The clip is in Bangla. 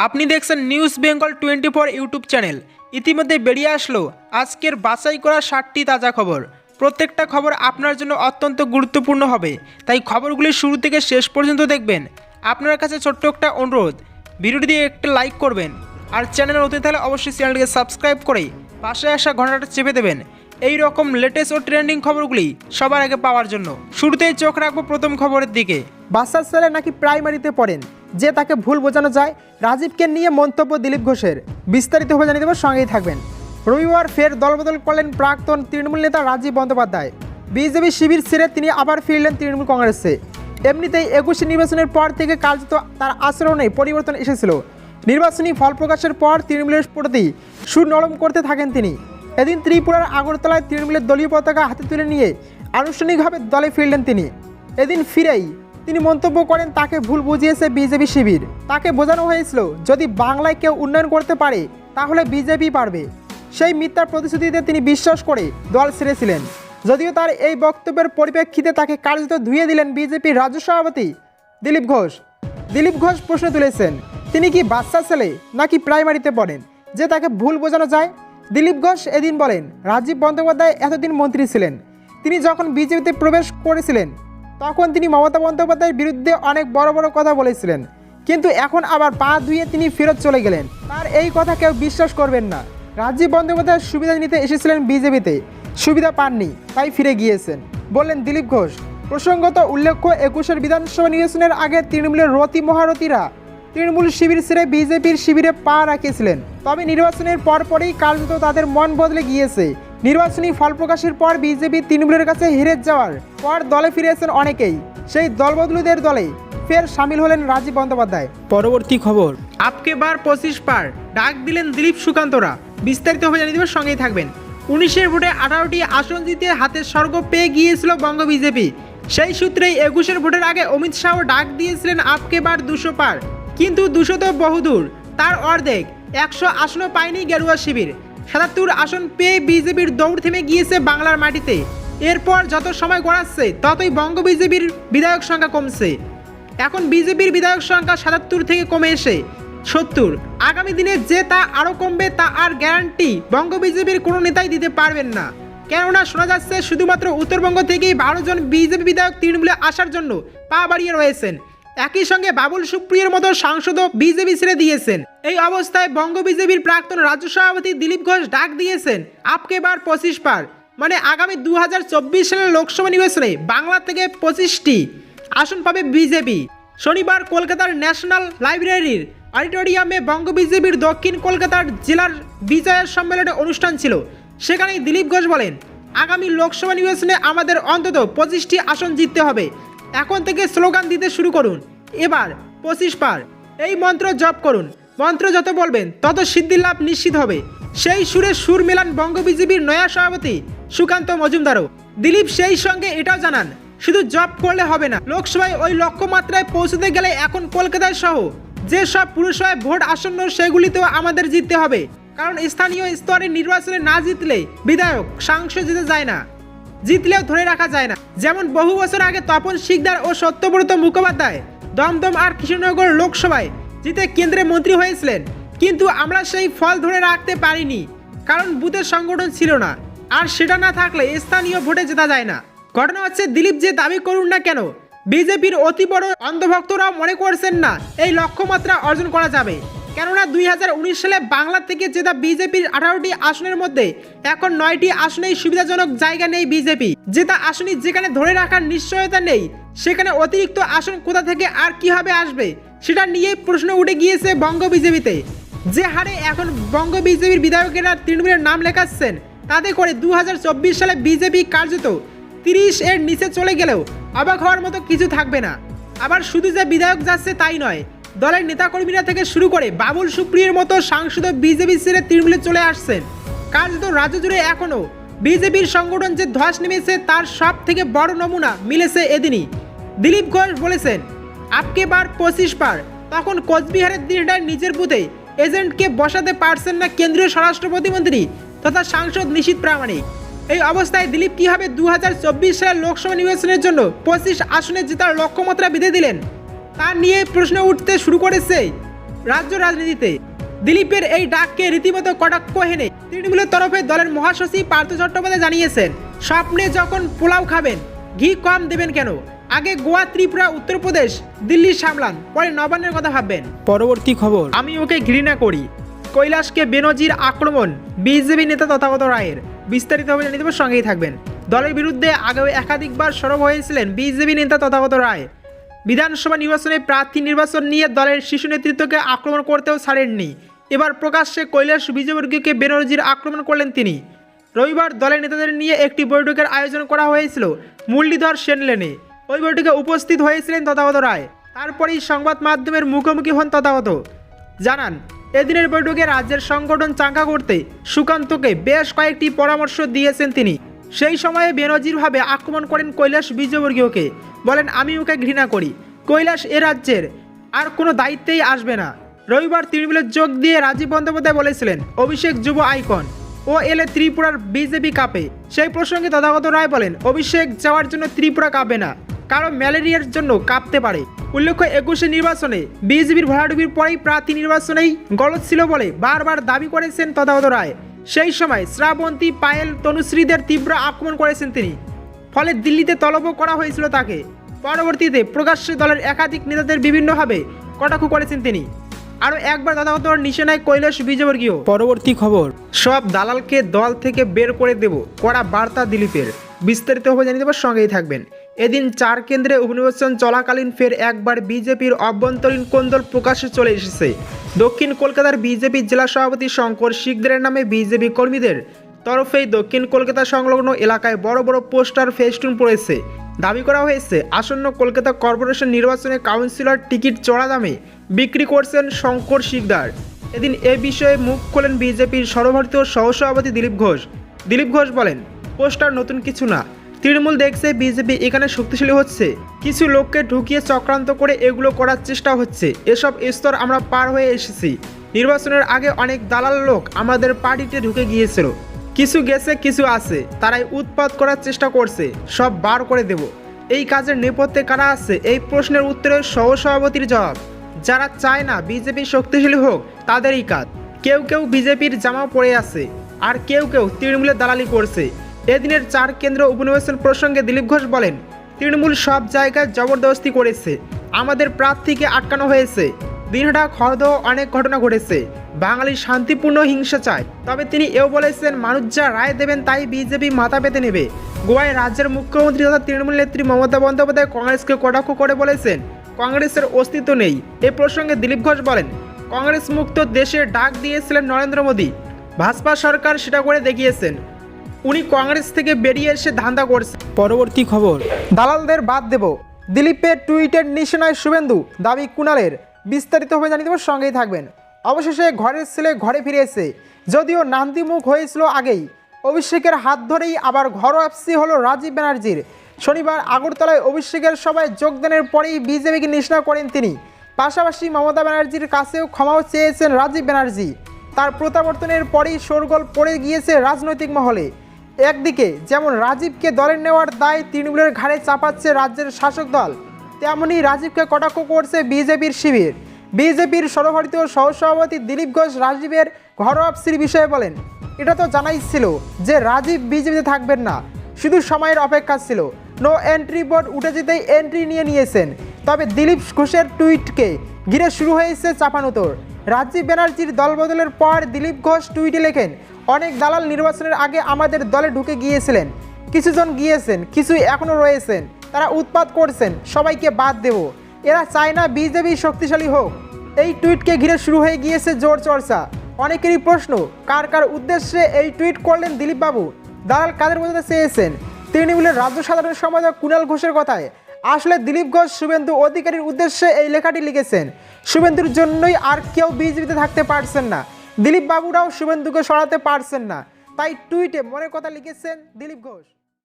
আপনি দেখছেন নিউজ বেঙ্গল 24 ইউটিউব চ্যানেল। ইতিমধ্যে বেরিয়ে আসলো আজকের বাছাই করা 60টি তাজা খবর। প্রত্যেকটা খবর আপনার জন্য অত্যন্ত গুরুত্বপূর্ণ হবে, তাই খবরগুলি শুরু থেকে শেষ পর্যন্ত দেখবেন। আপনার কাছে ছোট্ট একটা অনুরোধ, ভিডিওটি দিয়ে একটা লাইক করবেন, আর চ্যানেলে নতুন থাকলে অবশ্যই চ্যানেলটিকে সাবস্ক্রাইব করে পাশে আসা ঘন্টাটা চেপে দেবেন এই রকম লেটেস্ট ও ট্রেন্ডিং খবরগুলি সবার আগে পাওয়ার জন্য। শুরুতেই চোখ রাখবো প্রথম খবরের দিকে। বাচ্চার ছেলে নাকি প্রাইমারিতে পড়েন, যে তাকে ভুল বোঝানো যায়। রাজীবকে নিয়ে মন্তব্য দিলীপ ঘোষের। বিস্তারিত হবে জানিয়ে দেবো, সঙ্গেই থাকবেন। রবিবার ফের দলবদল করলেন প্রাক্তন তৃণমূল নেতা রাজীব বন্দ্যোপাধ্যায়। বিজেপি শিবির ছেড়ে তিনি আবার ফিরলেন তৃণমূল কংগ্রেসে। এমনিতেই 21 নির্বাচনের পর থেকে কার্যত তার আচরণে পরিবর্তন এসেছিল। নির্বাচনী ফল প্রকাশের পর তৃণমূলের প্রতি সুর নরম করতে থাকেন তিনি। এদিন ত্রিপুরার আগরতলায় তৃণমূলের দলীয় পতাকা হাতে তুলে নিয়ে আনুষ্ঠানিকভাবে দলে ফিরলেন তিনি। এদিন ফিরেই তিনি মন্তব্য করেন, তাকে ভুল বুঝিয়েছে বিজেপি শিবির। তাকে বোঝানো হয়েছিল যদি বাংলায় কেউ উন্নয়ন করতে পারে তাহলে বিজেপি পারবে। সেই মিথ্যার প্রতিশ্রুতিতে তিনি বিশ্বাস করে দল ছেড়েছিলেন। যদিও তার এই বক্তব্যের পরিপ্রেক্ষিতে তাকে কার্যত ধুয়ে দিলেন বিজেপির রাজ্য সভাপতি দিলীপ ঘোষ। দিলীপ ঘোষ প্রশ্ন তুলেছেন, তিনি কি বাচ্চা ছেলে নাকি প্রাইমারিতে পড়েন, যে তাকে ভুল বোঝানো যায়। দিলীপ ঘোষ এদিন বলেন, রাজীব বন্দ্যোপাধ্যায় এতদিন মন্ত্রী ছিলেন। তিনি যখন বিজেপিতে প্রবেশ করেছিলেন তখন তিনি মমতা বন্দ্যোপাধ্যায়ের বিরুদ্ধে অনেক বড় বড় কথা বলেছিলেন, কিন্তু এখন আবার পা ধুয়ে তিনি ফেরত চলে গেলেন। তার এই কথা কেউ বিশ্বাস করবেন না। রাজীব বন্দ্যোপাধ্যায় সুবিধা নিতে এসেছিলেন বিজেপিতে, সুবিধা পাননি, তাই ফিরে গিয়েছেন, বললেন দিলীপ ঘোষ। প্রসঙ্গত উল্লেখ্য, 21 বিধানসভা নির্বাচনের আগে তৃণমূলের রতি মহারথীরা তৃণমূল শিবির ছেড়ে বিজেপির শিবিরে পা রাখিয়েছিলেন। তবে নির্বাচনের পরপরই কার্যত তাদের মন বদলে গিয়েছে। নির্বাচনী ফল প্রকাশের পর বিজেপি তৃণমূলের কাছে হেরে যাওয়ার পর দলে ফিরেছেন অনেকেই। সেই দলবদলুদের দলে ফের সামিল হলেন রাজীব বন্দ্যোপাধ্যায়। পরবর্তী খবর, আপকে বার 25 পার ডাক দিলেন দিলীপ সুকান্তরা। বিস্তারিত হয়ে জানিয়ে দেবেন, সঙ্গেই থাকবেন। 19-এর ভোটে 18টি আসন জিতে হাতের স্বর্গ পেয়ে গিয়েছিল বঙ্গ বিজেপি। সেই সূত্রেই 21-এর ভোটের আগে অমিত শাহ ডাক দিয়েছিলেন আপকে বার 200 পার, কিন্তু 200 তো বহুদূর, তার অর্ধেক 100 আসনও পায়নি গেরুয়া শিবির। 77 আসন পেয়ে বিজেপির দৌড় থেমে গিয়েছে বাংলার মাটিতে। এরপর যত সময় গড়াচ্ছে ততই বঙ্গ বিজেপির বিধায়ক সংখ্যা কমছে। এখন বিজেপির বিধায়ক সংখ্যা 77 থেকে কমে এসে 70। আগামী দিনে যে তা আরও কমবে তা আর গ্যারান্টি বঙ্গ বিজেপির কোনো নেতাই দিতে পারবেন না। কেননা শোনা যাচ্ছে শুধুমাত্র উত্তরবঙ্গ থেকেই 12 জন বিজেপি বিধায়ক তৃণমূলে আসার জন্য পা বাড়িয়ে রয়েছেন। একই সঙ্গে বাবুল সুপ্রিয়র মতো সাংসদও বিজেপি ছেড়ে দিয়েছেন। এই অবস্থায় বঙ্গ বিজেপির প্রাক্তন রাজ্য সভাপতি দিলীপ ঘোষ ডাক দিয়েছেন আপকে বার 25 পার, মানে আগামী 2024 সালের লোকসভা নির্বাচনে বাংলা থেকে 25টি আসন পাবে বিজেপি। শনিবার কলকাতার ন্যাশনাল লাইব্রেরির অডিটোরিয়ামে বঙ্গ বিজেপির দক্ষিণ কলকাতার জেলার বিজয়ের সম্মেলনে অনুষ্ঠান ছিল। সেখানেই দিলীপ ঘোষ বলেন, আগামী লোকসভা নির্বাচনে আমাদের অন্তত 25টি আসন জিততে হবে। এখন থেকে স্লোগান দিতে শুরু করুন, এবার 25 পার, এই মন্ত্র জপ করুন। মন্ত্র যত বলবেন তত সিদ্ধি লাভ নিশ্চিত হবে। সেই সুরে সুর মেলান বঙ্গ বিজেপির নয়া সভাপতি সুকান্ত মজুমদারও। দিলীপ সেই সঙ্গে এটাও জানান, শুধু জপ করলে হবে না, লোকসভায় ওই লক্ষ্যমাত্রায় পৌঁছতে গেলে এখন কলকাতায় সহ যে সব পুরসভায় ভোট আসন্ন সেগুলিতেও আমাদের জিততে হবে। কারণ স্থানীয় স্তরে নির্বাচনে না জিতলে বিধায়ক সাংসদ জিতে যায় না, জিতলেও ধরে রাখা যায় না। যেমন বহু বছর আগে তপন শিকদার ও সত্যব্রত মুখোপাধ্যায় দমদম আর কৃষ্ণনগর লোকসভায় জিতে কেন্দ্রে মন্ত্রী হয়েছিলেন, কিন্তু আমরা সেই ফল ধরে রাখতে পারিনি, কারণ বুথের সংগঠন ছিল না। আর সেটা না থাকলে স্থানীয় ভোটে জেতা যায় না। ঘটনা হচ্ছে, দিলীপ যে দাবি করুন না কেন, বিজেপির অতি বড় অন্ধভক্তরাও মনে করছেন না এই লক্ষ্যমাত্রা অর্জন করা যাবে। কেননা 2019 সালে বাংলা থেকে জেতা বিজেপির 18টি আসনের মধ্যে এখন 9টি আসনেই সুবিধাজনক জায়গা নেই বিজেপি। জেতা আসনই যেখানে ধরে রাখার নিশ্চয়তা নেই, সেখানে অতিরিক্ত আসন কোথা থেকে আর কিভাবে আসবে সেটা নিয়ে প্রশ্ন উঠে গিয়েছে বঙ্গ বিজেপিতে। যে হারে এখন বঙ্গ বিজেপির বিধায়কেরা তৃণমূলের নাম লেখাচ্ছেন, তাতে করে 2024 সালে বিজেপি কার্যত 30-এর নিচে চলে গেলেও অবাক হওয়ার মতো কিছু থাকবে না। আবার শুধু যে বিধায়ক যাচ্ছে তাই নয়, দলের নেতাকর্মীরা থেকে শুরু করে বাবুল সুপ্রিয়র মতো সাংসদ বিজেপি ছেড়ে তৃণমূলে চলে আসছেন। কার্যত রাজ্য জুড়ে এখনও বিজেপির সংগঠন যে ধস নেমেছে তার সব থেকে বড় নমুনা মিলেছে এদিনই। দিলীপ ঘোষ বলেছেন, আপকে বার 25 পার, তখন কোচবিহারের দিনটায় নিজের বুথে এজেন্টকে বসাতে পারছেন না কেন্দ্রীয় স্বরাষ্ট্র প্রতিমন্ত্রী তথা সাংসদ নিশীথ প্রামাণিক। এই অবস্থায় দিলীপ কিভাবে 2024 সালের লোকসভা নির্বাচনের জন্য 25 আসনে জেতার লক্ষ্যমাত্রা বেঁধে দিলেন তা নিয়ে প্রশ্ন উঠতে শুরু করেছে রাজ্য রাজনীতিতে। দিলীপের এই ডাককে রীতিমতো কটাক্ষ হেনে তৃণমূলের তরফে দলের মহাসচিব পার্থ চট্টোপাধ্যায় জানিয়েছেন, স্বপ্নে যখন পোলাও খাবেন ঘি কম দেবেন কেন? আগে গোয়া, ত্রিপুরা, উত্তরপ্রদেশ, দিল্লি সামলান, পরে নবান্নের কথা ভাববেন। পরবর্তী খবর, আমি ওকে ঘৃণা করি, কৈলাসকে বেনজির আক্রমণ বিজেপি নেতা তথাগত রায়ের। বিস্তারিত হবে জানিয়ে দেব, সঙ্গেই থাকবেন। দলের বিরুদ্ধে আগেও একাধিকবার সরব হয়েছিলেন বিজেপি নেতা তথাগত রায়। বিধানসভা নির্বাচনে প্রার্থী নির্বাচন নিয়ে দলের শীর্ষ নেতৃত্বকে আক্রমণ করতেও ছাড়েননি। এবার প্রকাশ্যে কৈলাস বিজয়বর্গীয়কে বেনজির আক্রমণ করলেন তিনি। রবিবার দলের নেতাদের নিয়ে একটি বৈঠকের আয়োজন করা হয়েছিল মুরলীধর সেন লেনে। ওই বৈঠকে উপস্থিত হয়েছিলেন তথাগত রায়। তারপরেই সংবাদ মাধ্যমের মুখোমুখি হন তথাগত। জানান, এদিনের বৈঠকে রাজ্যের সংগঠন চাঙ্গা করতে সুকান্তকে বেশ কয়েকটি পরামর্শ দিয়েছেন তিনি। সেই সময়ে বেনজিরভাবে আক্রমণ করেন কৈলাস বিজয়বর্গীয়কে। বলেন, আমি ওকে ঘৃণা করি, কৈলাস এ রাজ্যের আর কোনো দায়িত্বেই আসবে না। রবিবার তৃণমূলে যোগ দিয়ে রাজীব বন্দ্যোপাধ্যায় বলেছিলেন, অভিষেক যুব আইকন, ও এলে ত্রিপুরার বিজেপি কাঁপে। সেই প্রসঙ্গে তথাগত রায় বলেন, অভিষেক যাওয়ার জন্য ত্রিপুরা কাঁপে না, কারণ ম্যালেরিয়ার জন্য কাঁপতে পারে। উল্লেখ্য, 21 নির্বাচনে বিজেপির ভরাডুবির পরেই প্রার্থী নির্বাচনেই গলদ ছিল বলে বারবার দাবি করেছেন তথাগত রায়। সেই সময় শ্রাবন্তী, পায়েল, তনুশ্রীদের তীব্র আক্রমণ করেছেন তিনি, ফলে দিল্লিতে তলবও করা হয়েছিল তাকে। পরবর্তীতে প্রকাশ্যে দলের একাধিক নেতাদের বিভিন্নভাবে কটাক্ষ করেছেন তিনি। আরও একবার তথাগত নিশানায় কৈলাস বিজয়বর্গীয়। পরবর্তী খবর, সব দালালকে দল থেকে বের করে দেব, কড়া বার্তা দিলীপের। বিস্তারিত হবে জানিয়ে দেব, সঙ্গেই থাকবেন। এদিন 4 কেন্দ্রে উপনির্বাচন চলাকালীন ফের একবার বিজেপির অভ্যন্তরীণ কোন্দল প্রকাশ্যে চলে এসেছে। দক্ষিণ কলকাতার বিজেপি জেলা সভাপতি শঙ্কর শিকদারের নামে বিজেপি কর্মীদের তরফেই দক্ষিণ কলকাতা সংলগ্ন এলাকায় বড় বড় পোস্টার ফেস্টুন পড়েছে। দাবি করা হয়েছে, আসন্ন কলকাতা কর্পোরেশন নির্বাচনে কাউন্সিলর টিকিট চড়া দামে বিক্রি করছেন শঙ্কর শিকদার। এদিন এ বিষয়ে মুখ খোলেন বিজেপির সর্বভারতীয় সহসভাপতি দিলীপ ঘোষ। দিলীপ ঘোষ বলেন, পোস্টার নতুন কিছু না, তৃণমূল দেখছে বিজেপি এখানে শক্তিশালী হচ্ছে, কিছু লোককে ঢুকিয়ে চক্রান্ত করে এগুলো করার চেষ্টা হচ্ছে। এসব স্তর আমরা পার হয়ে এসেছি। নির্বাচনের আগে অনেক দালাল লোক আমাদের পার্টিতে ঢুকে গিয়েছিল, কিছু গেছে, কিছু আছে, তারাই উৎপাত করার চেষ্টা করছে, সব বার করে দেব। এই কাজের নেপথ্যে কারা আছে, এই প্রশ্নের উত্তরে সহসভাপতির জবাব, যারা চায় না বিজেপি শক্তিশালী হোক তাদেরই কাজ। কেউ কেউ বিজেপির জামা পরে আছে, আর কেউ কেউ তৃণমূলের দালালি করছে। এদিনের 4 কেন্দ্র উপনির্বাচন প্রসঙ্গে দিলীপ ঘোষ বলেন, তৃণমূল সব জায়গায় জবরদস্তি করেছে, আমাদের প্রার্থীকে আটকানো হয়েছে, দিনহাটা খড়দহ অনেক ঘটনা ঘটেছে। বাঙালি শান্তিপূর্ণ হিংসা চায়। তবে তিনি এও বলেছেন, মানুষ যা রায় দেবেন তাই বিজেপি মাথা পেতে নেবে। গোয়ায় রাজ্যের মুখ্যমন্ত্রী তথা তৃণমূল নেত্রী মমতা বন্দ্যোপাধ্যায় কংগ্রেসকে কটাক্ষ করে বলেছেন, কংগ্রেসের অস্তিত্ব নেই। এ প্রসঙ্গে দিলীপ ঘোষ বলেন, কংগ্রেস মুক্ত দেশের ডাক দিয়েছিলেন নরেন্দ্র মোদী, ভাজপা সরকার সেটা করে দেখিয়েছেন। উনি কংগ্রেস থেকে বেরিয়ে এসে ধান্দা করছেন। পরবর্তী খবর, দালালদের বাদ দেব, দিলীপের টুইটের নিশানায় শুভেন্দু, দাবি কুণালের। বিস্তারিত হবে জানিয়ে দেব, সঙ্গেই থাকবেন। অবশেষে ঘরের ছেলে ঘরে ফিরেছে। যদিও নান্দিমুখ হয়েছিল আগেই, অভিষেকের হাত ধরেই আবার ঘরোয়াপসি হলো রাজীব ব্যানার্জির। শনিবার আগরতলায় অভিষেকের সভায় যোগদানের পরেই বিজেপিকে নিশানা করেন তিনি। পাশাপাশি মমতা ব্যানার্জির কাছেও ক্ষমাও চেয়েছেন রাজীব ব্যানার্জি। তার প্রত্যাবর্তনের পরেই শোরগোল পড়ে গিয়েছে রাজনৈতিক মহলে। একদিকে যেমন রাজীবকে দলে নেওয়ার দায় তৃণমূলের ঘাড়ে চাপাচ্ছে রাজ্যের শাসক দল, তেমনই রাজীবকে কটাক্ষ করছে বিজেপির শিবির। বিজেপির সর্বভারতীয় সহসভাপতি দিলীপ ঘোষ রাজীবের ঘরোয়াপসির বিষয়ে বলেন, এটা তো জানাই ছিল যে রাজীব বিজেপিতে থাকবেন না, শুধু সময়ের অপেক্ষা ছিল। নো এন্ট্রি বোর্ড উঠে যেতেই এন্ট্রি নিয়েছেন। তবে দিলীপ ঘোষের টুইটকে ঘিরে শুরু হয়েছে চাপানুতোর। রাজীব ব্যানার্জির দলবদলের পর দিলীপ ঘোষ টুইটে লেখেন, অনেক দালাল নির্বাচনের আগে আমাদের দলে ঢুকে গিয়েছিলেন, কিছুজন গিয়েছেন, কিছু এখনও রয়েছেন, তারা উৎপাত করছেন, সবাইকে বাদ দেব। এরা চায় না বিজেপি শক্তিশালী হোক। এই টুইটকে ঘিরে শুরু হয়ে গিয়েছে জোর চর্চা। অনেকেরই প্রশ্ন, কার কার উদ্দেশ্যে এই টুইট করলেন দিলীপ বাবু? দালাল কাদের বোঝাতে চেয়েছেন? তৃণমূলের রাজ্য সাধারণ সম্পাদক কুণাল ঘোষের কথায় আসলে দিলীপ ঘোষ শুভেন্দু অধিকারীর উদ্দেশ্যে এই লেখাটি লিখেছেন। শুভেন্দুর জন্যই আর কেউ বিজেপিতে থাকতে পারছেন না, দিলীপ বাবুরাও শুভেন্দুকে সরাতে পারছেন না, তাই টুইটে মনের কথা লিখেছেন দিলীপ ঘোষ।